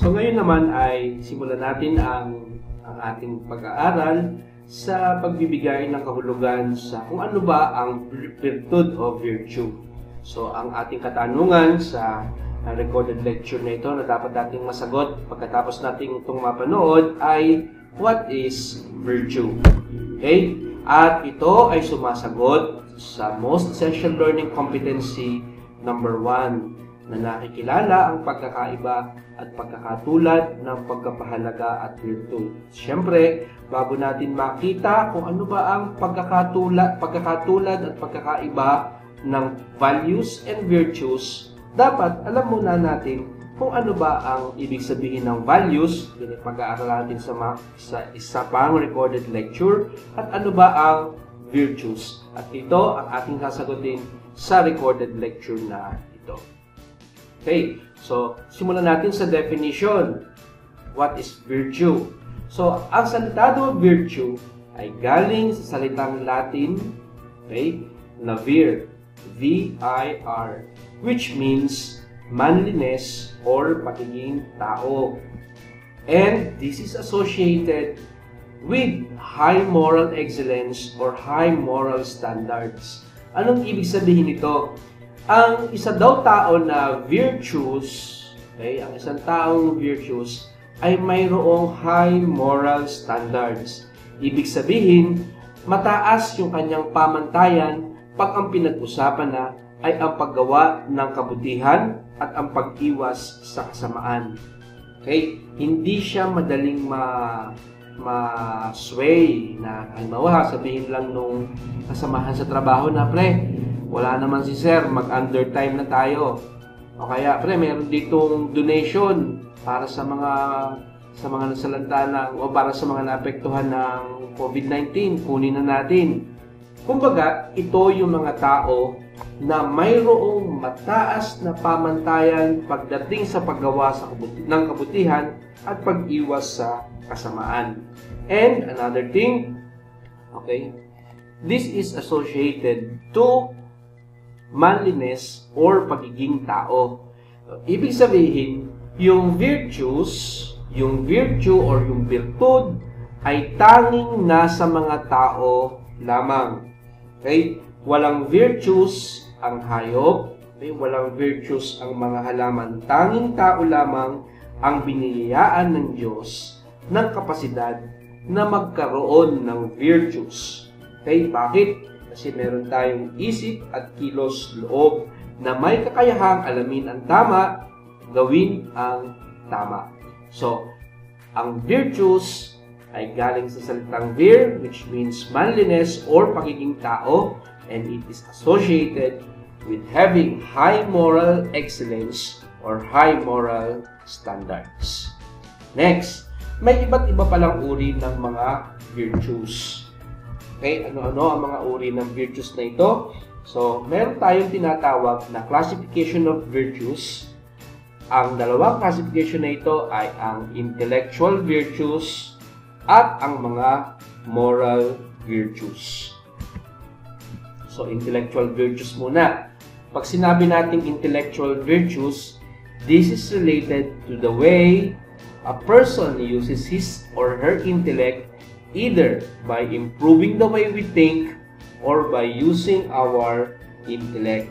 So ngayon naman ay simulan natin ang ating pag-aaral sa pagbibigay ng kahulugan sa kung ano ba ang virtud o virtue. So ang ating katanungan sa recorded lecture na ito na dapat nating masagot pagkatapos nating itong mapanood ay what is virtue? Okay? At ito ay sumasagot sa most essential learning competency number 1 na nakikilala ang pagkakaiba at pagkakatulad ng pagkapahalaga at virtue. Siyempre, bago natin makita kung ano ba ang pagkakatulad at pagkakaiba ng values and virtues, dapat alam muna natin kung ano ba ang ibig sabihin ng values, yun ay pag-aaralan natin sa isa pang recorded lecture, at ano ba ang virtues. At ito ang ating sasagutin sa recorded lecture na ito. Okay, so simulan natin sa definition. What is virtue? So, ang salitado virtue ay galing sa salitang Latin, okay, na vir, V-I-R, which means manliness or pagiging tao. And this is associated with high moral excellence or high moral standards. Anong ibig sabihin nito? Ang isa daw tao na virtuous, okay, ang isang taong virtuous ay mayroong high moral standards. Ibig sabihin, mataas yung kanyang pamantayan pag ang pinag-usapan na ay ang paggawa ng kabutihan at ang pag-iwas sa kasamaan. Okay? Hindi siya madaling ma-sway na halimbawa sabihin lang nung kasamahan sa trabaho na, pre, wala naman si sir, mag-undertime na tayo. O kaya, pre, meron ditong donation para sa mga nasalanta ng, o para sa mga naapektuhan ng COVID-19, kunin na natin. Kumbaga, ito yung mga tao na mayroong mataas na pamantayan pagdating sa paggawa ng kabutihan at pag-iwas sa kasamaan. And another thing, okay, this is associated to manliness or pagiging tao. Ibig sabihin, yung virtues, yung virtue or yung virtud ay tanging nasa mga tao lamang. Okay? Walang virtues ang hayop, okay? Walang virtues ang mga halaman. Tanging tao lamang ang biniyayaan ng Diyos ng kapasidad na magkaroon ng virtues. Okay? Bakit? Kasi meron tayong isip at kilos loob na may kakayahang alamin ang tama, gawin ang tama. So, ang virtues ay galing sa salitang vir, which means manliness or pagiging tao, and it is associated with having high moral excellence or high moral standards. Next, may iba't iba palang uri ng mga virtues. Okay, ano-ano ang mga uri ng virtues na ito? So, meron tayong tinatawag na classification of virtues. Ang dalawang classification na ito ay ang intellectual virtues at ang mga moral virtues. So, intellectual virtues muna. Pag sinabi nating intellectual virtues, this is related to the way a person uses his or her intellect either by improving the way we think or by using our intellect.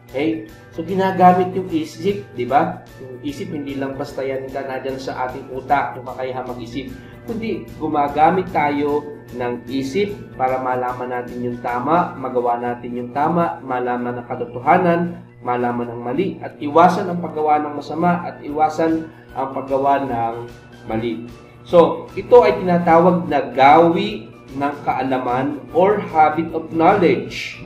Okay? So, ginagamit yung isip, di ba? Yung isip, hindi lang basta yan nandiyan sa ating utak, yung kakayahan mag-isip. Kundi, gumagamit tayo ng isip para malaman natin yung tama, magawa natin yung tama, malaman ang katotohanan, malaman ang mali, at iwasan ang paggawa ng masama, at iwasan ang paggawa ng mali. So, ito ay tinatawag na gawi ng kaalaman or habit of knowledge.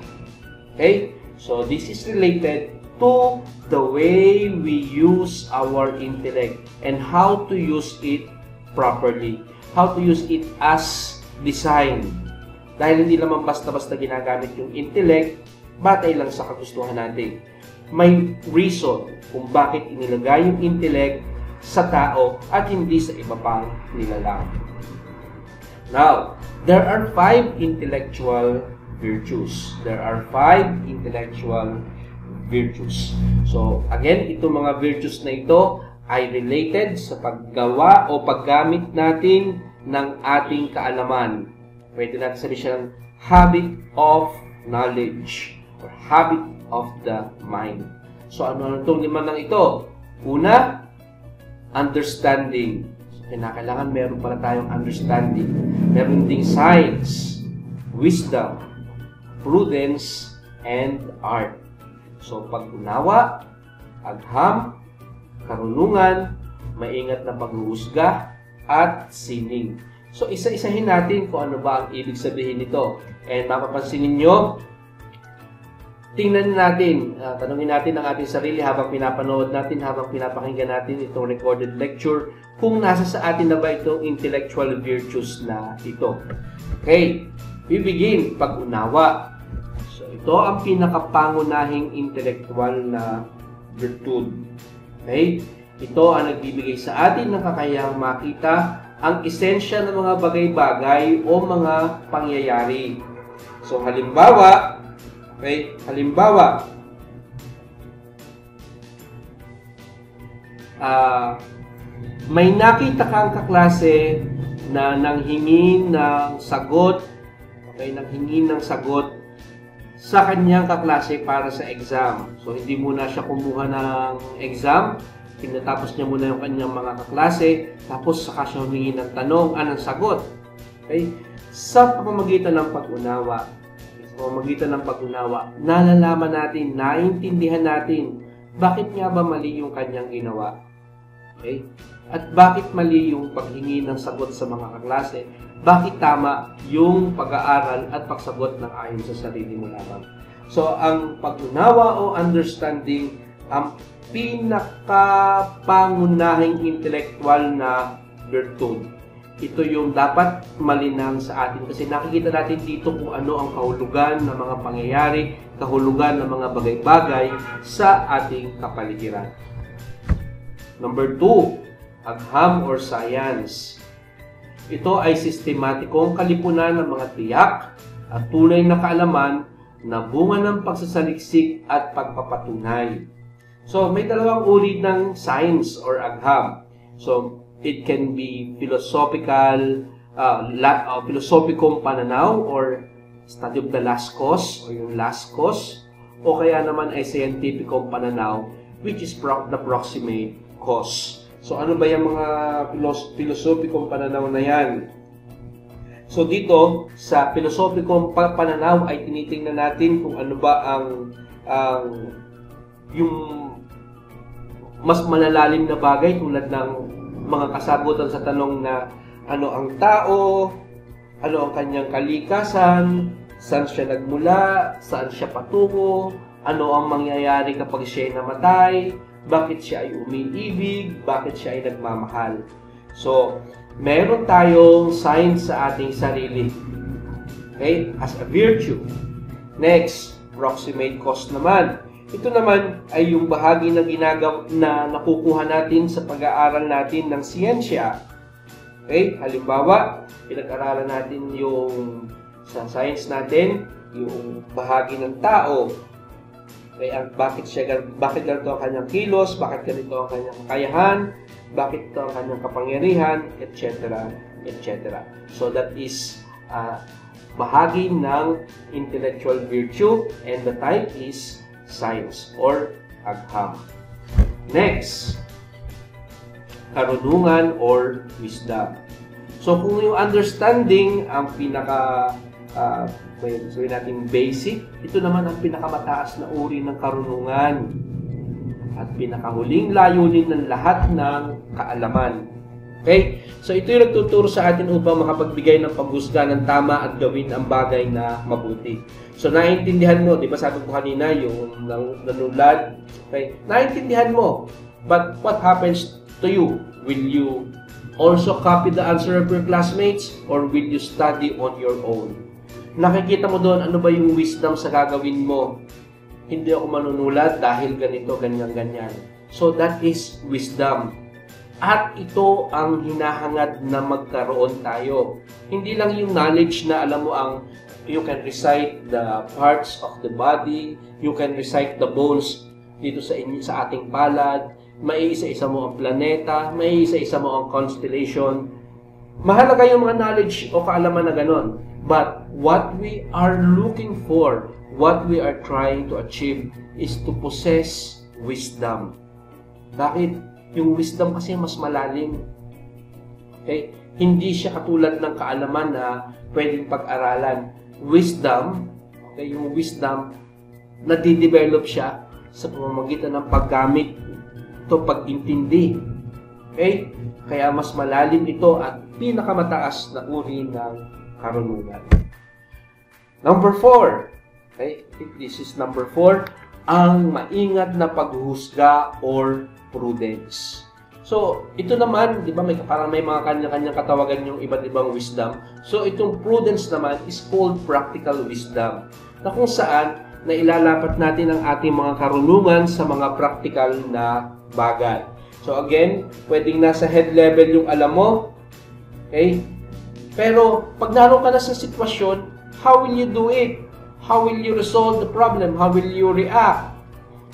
Okay? So, this is related to the way we use our intellect and how to use it properly. How to use it as designed. Dahil hindi naman basta-basta ginagamit yung intellect, batay lang sa kagustuhan natin. May reason kung bakit inilagay yung intellect sa tao at hindi sa iba pang nilalang. Now, there are 5 intellectual virtues. There are 5 intellectual virtues. So, again, itong mga virtues na ito ay related sa paggawa o paggamit natin ng ating kaalaman. Pwede natin sabihin siyang habit of knowledge or habit of the mind. So, ano itong lima ng ito? Una, understanding. So, kailangan meron pala tayong understanding. Meron ding science, wisdom, prudence, and art. So, pag-unawa, agham, karunungan, maingat na paghuhusga, at sining. So, isa-isahin natin kung ano ba ang ibig sabihin nito. And mapapansin ninyo, tingnan natin, tanungin natin ang ating sarili habang pinapanood natin, habang pinapakinggan natin itong recorded lecture, kung nasa sa atin na ba itong intellectual virtues na ito. Okay, we begin pag-unawa. So, ito ang pinakapangunahing intellectual na virtud. Okay? Ito ang nagbibigay sa atin ng kakayahang makita ang esensya ng mga bagay-bagay o mga pangyayari. So, halimbawa, may nakita kang kaklase na nanghingi ng sagot, sa kanyang kaklase para sa exam. So, hindi muna siya kumuha ng exam, tinatapos niya muna yung kanyang mga kaklase, tapos saka siya humingi ng tanong, anong sagot? Okay? Sa pamamagitan ng pag-unawa, nalalaman natin, naiintindihan natin, bakit nga ba mali yung kanyang ginawa? Okay? At bakit mali yung paghingi ng sagot sa mga kaklase? Bakit tama yung pag-aaral at pagsagot ng ayon sa sarili mo lamang? So, ang pag-unawa o understanding, ang pinakapangunahing intellectual na virtud. Ito yung dapat malinang sa atin kasi nakikita natin dito kung ano ang kahulugan ng mga pangyayari, kahulugan ng mga bagay-bagay sa ating kapaligiran. Number 2, agham or science. Ito ay sistematikong kalipunan ng mga tiyak at tunay na kaalaman na bunga ng pagsasaliksik at pagpapatunay. So, may dalawang uri ng science or agham. So, it can be philosophicong pananaw or study of the last cause o yung last cause, o kaya naman ay scientificong pananaw which is the proximate cause. So, ano ba yung mga philosophicong pananaw na yan? So, dito sa philosophicong pananaw ay tinitingnan natin kung ano ba ang yung mas malalalim na bagay tulad ng mga kasagutan sa tanong na ano ang tao, ano ang kanyang kalikasan, saan siya nagmula, saan siya patungo, ano ang mangyayari kapag siya ay namatay, bakit siya ay umiibig, bakit siya ay nagmamahal. So, meron tayong science sa ating sarili. Okay? As a virtue. Next, proximate cause naman. Ito naman ay yung bahagi na nakukuha natin sa pag-aaral natin ng siyensya. Okay? Halimbawa, pinag-aralan natin yung sa science natin, yung bahagi ng tao. Okay? Bakit ganito ang kanyang kilos, bakit ganito ang kanyang kakayahan, bakit ito ang kanyang kapangyarihan, etc. etc. So that is bahagi ng intellectual virtue and the type is science or agham. Next, karunungan or wisdom. So, kung yung understanding ang sabihin natin basic, ito naman ang pinakamataas na uri ng karunungan at pinakahuling layunin ng lahat ng kaalaman. Okay? So, ito yung nagtuturo sa atin upang makapagbigay ng paghusga ng tama at gawin ang bagay na mabuti. So, naiintindihan mo, di ba sabi ko kanina, yung nanulad, okay? Naiintindihan mo. But what happens to you? Will you also copy the answer of your classmates or will you study on your own? Nakikita mo doon, ano ba yung wisdom sa gagawin mo? Hindi ako manunulat dahil ganito, ganyan, ganyan. So, that is wisdom. At ito ang hinahangad na magkaroon tayo. Hindi lang yung knowledge na alam mo ang you can recite the parts of the body, you can recite the bones dito sa ating palad, maiisa-isa mo ang planeta, maiisa-isa mo ang constellation. Mahalaga yung mga knowledge o kaalaman na ganon. But what we are looking for, what we are trying to achieve is to possess wisdom. Bakit? Yung wisdom kasi mas malalim. Okay? Hindi siya katulad ng kaalaman na pwedeng pag-aralan. Wisdom, okay, yung wisdom, nadidevelop siya sa pamamagitan ng paggamit ito, pag-intindi. Okay? Kaya mas malalim ito at pinakamataas na uri ng karunungan. Number 4. Okay? I think this is number 4. Ang maingat na paghuhusga or prudence. So, ito naman, di ba, parang may mga kanya-kanyang katawagan yung iba't ibang wisdom. So, itong prudence naman is called practical wisdom. Na kung saan, na ilalapat natin ang ating mga karunungan sa mga practical na bagay. So, again, pwedeng nasa head level yung alam mo. Okay? Pero, pag naroon ka na sa sitwasyon, how will you do it? How will you resolve the problem? How will you react?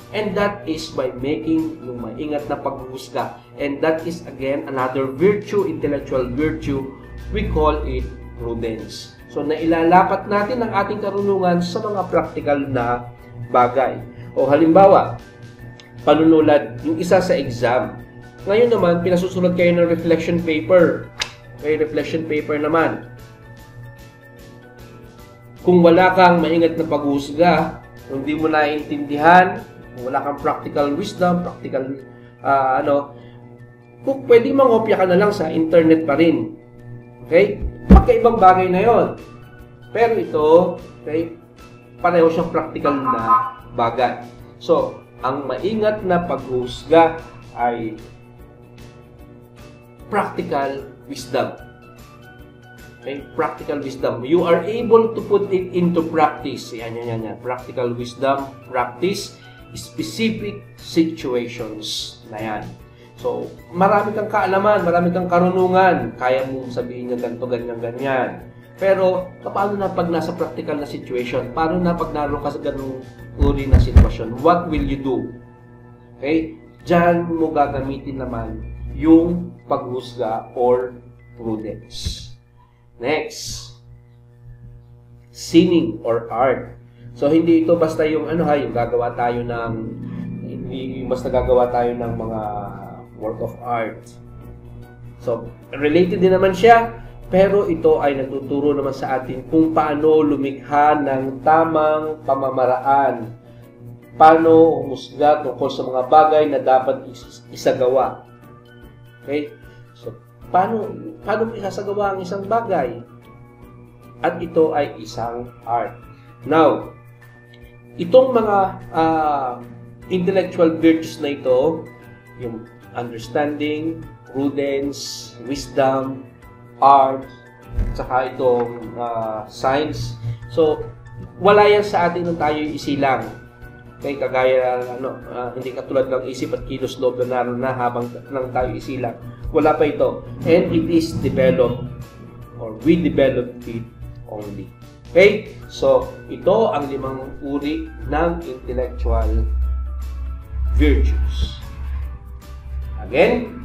And that is by making yung maingat na paghuhusga. And that is again another virtue, intellectual virtue. We call it prudence. So, nailalapat natin ang ating karunungan sa mga practical na bagay. O halimbawa, panunulad, yung isa sa exam. Ngayon naman, pinasusunod kayo ng reflection paper. Okay, reflection paper naman. Kung wala kang maingat na paghuhusga, kung hindi mo naiintindihan, kung wala kang practical wisdom, practical, kung pwede mangopya ka na lang sa internet pa rin. Okay? Magkaibang bagay na yon. Pero ito, okay, pareho siyang practical na bagay. So, ang maingat na paghuhusga ay practical wisdom. Okay? Practical wisdom. You are able to put it into practice. Yan. Practical wisdom, practice, specific situations na yan. So, marami kang kaalaman, marami kang karunungan. Kaya mong sabihin niya ganito, ganyan. Pero, paano na pag nasa practical na situation? Paano na pag naroon ka sa ganung uri na sitwasyon? What will you do? Okay? Diyan mo gagamitin naman yung paghusga or prudence. Next. Sinning or art. So, hindi ito basta yung yung gagawa tayo ng mga work of art. So, related din naman siya, pero ito ay nagtuturo naman sa atin kung paano lumikha ng tamang pamamaraan. Paano humusga tungkol sa mga bagay na dapat isagawa. Okay? So, paano mo isasagawa ang isang bagay? At ito ay isang art. Now, itong mga intellectual virtues na ito, yung understanding, prudence, wisdom, art, saka itong science. So, wala yan sa atin nung tayo isilang. Okay, kagaya, hindi katulad ng isip at kilos loob na naroon na habang nang tayo isilang. Wala pa ito. And it is developed, or we developed it only. Okay? So, ito ang 5 uri ng intellectual virtues. Again,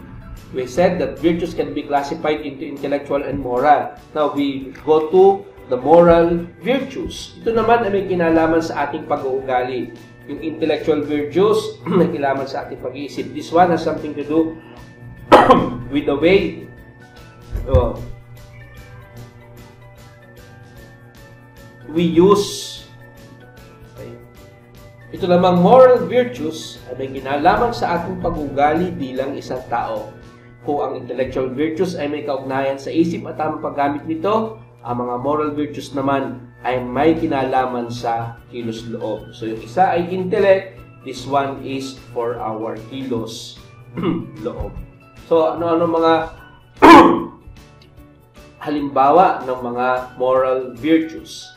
we said that virtues can be classified into intellectual and moral. Now, we go to the moral virtues. Ito naman ay may kinalaman sa ating pag-uugali. Yung intellectual virtues, may kinalaman sa ating pag-iisip. This one has something to do with the way we use. Okay. Ito namang moral virtues ay may kinalaman sa ating pag-ugali bilang isang tao. Kung ang intellectual virtues ay may kaugnayan sa isip at tamang paggamit nito, ang mga moral virtues naman ay may kinalaman sa kilos loob. So yung isa ay intellect, this one is for our kilos loob. So ano-ano mga halimbawa ng mga moral virtues?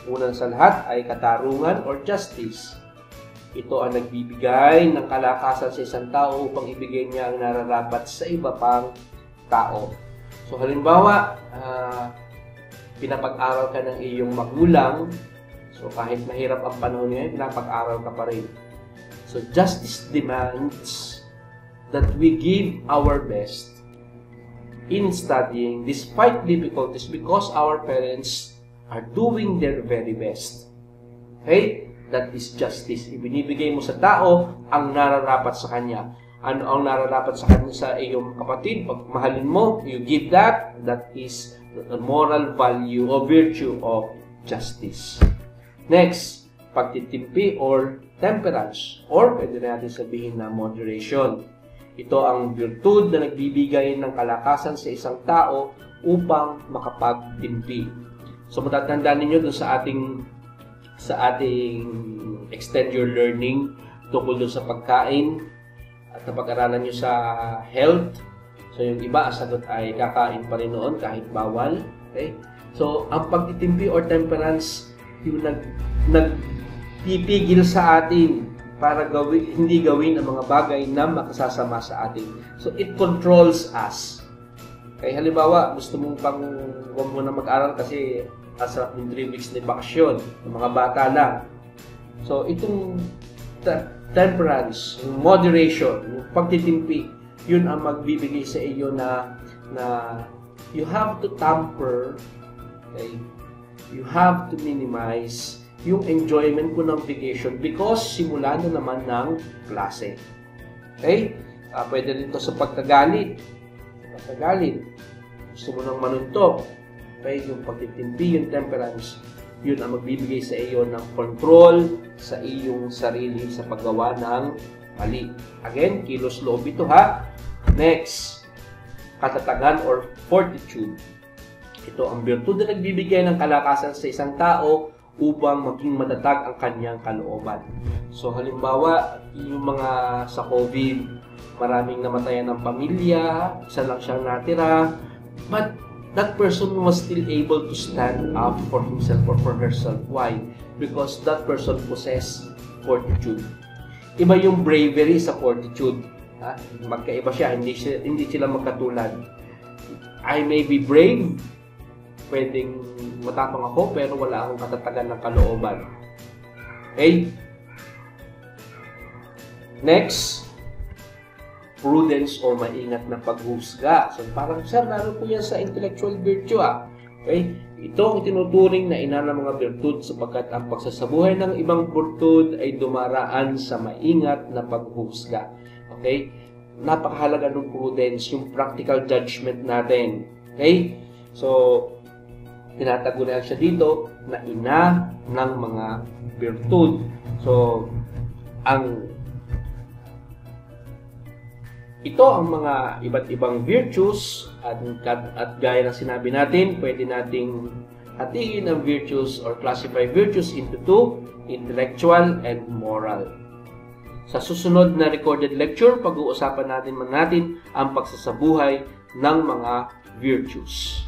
Unang sa lahat ay katarungan or justice. Ito ang nagbibigay ng kalakasan sa isang tao upang ibigay niya ang nararapat sa iba pang tao. So halimbawa, pinapag-aral ka ng iyong magulang, so kahit mahirap ang panahon ngayon, pinapag-aral ka pa rin. So justice demands that we give our best in studying despite difficulties because our parents are doing their very best. Okay? That is justice. Ibinibigay mo sa tao ang nararapat sa kanya. Ano ang nararapat sa kanya sa iyong kapatid? Pag mahalin mo, you give that. That is the moral value or virtue of justice. Next, pagtitimpi or temperance, or pwede natin sabihin na moderation. Ito ang virtud na nagbibigay ng kalakasan sa isang tao upang makapagtimpi. So matatandaan ninyo dun sa ating extend your learning tungkol dun sa pagkain at napag-aralan nyo sa health. So yung iba, ang sagot ay kakain pa rin noon kahit bawal. Okay? So ang pagtitimpi or temperance, yung nagpipigil sa atin para hindi gawin ang mga bagay na makasasama sa atin. So it controls us. Okay, halimbawa, gusto mong huwag mo na mag-aral kasi asarap ng 3 weeks na bakasyon, ng mga bata lang. So, itong temperance, yung moderation, yung pagtitimpi, yun ang magbibigay sa iyo na you have to tamper, okay? You have to minimize yung enjoyment ko ng vacation because simula na naman ng klase. Okay? Pwede rin ito sa pagkagalit. Gusto mo nang manuntok. Okay? Yung pagtitimpi, yung temperance, yun ang magbibigay sa iyo ng control sa iyong sarili sa paggawa ng mali. Again, kilos loob ito ha. Next, katatagan or fortitude. Ito ang virtud na nagbibigay ng kalakasan sa isang tao upang maging matatag ang kanyang kalooban. So halimbawa, yung mga sa COVID, maraming namatayan ng pamilya, isa lang siyang natira, but that person was still able to stand up for himself or for herself. Why? Because that person possessed fortitude. Iba yung bravery sa fortitude. Magkaiba siya, hindi sila magkatulad. I may be brave, pwedeng matapang ako, pero wala akong katatagan ng kalooban. Okay? Next, prudence o maingat na paghusga. So, parang, sir, naroon po yan sa intellectual virtue, Okay? Ito ang tinuturing na ina ng mga virtud sapagkat ang pagsasabuhay ng ibang virtud ay dumaraan sa maingat na paghusga. Okay? Napakahalaga ng prudence, yung practical judgment natin. Okay? So, tinatagunan siya dito na ina ng mga virtud. So, ito ang mga iba't ibang virtues at gaya ng sinabi natin, pwede nating hatiin ang virtues or classify virtues into two, intellectual and moral. Sa susunod na recorded lecture, pag-uusapan natin ang pagsasabuhay ng mga virtues.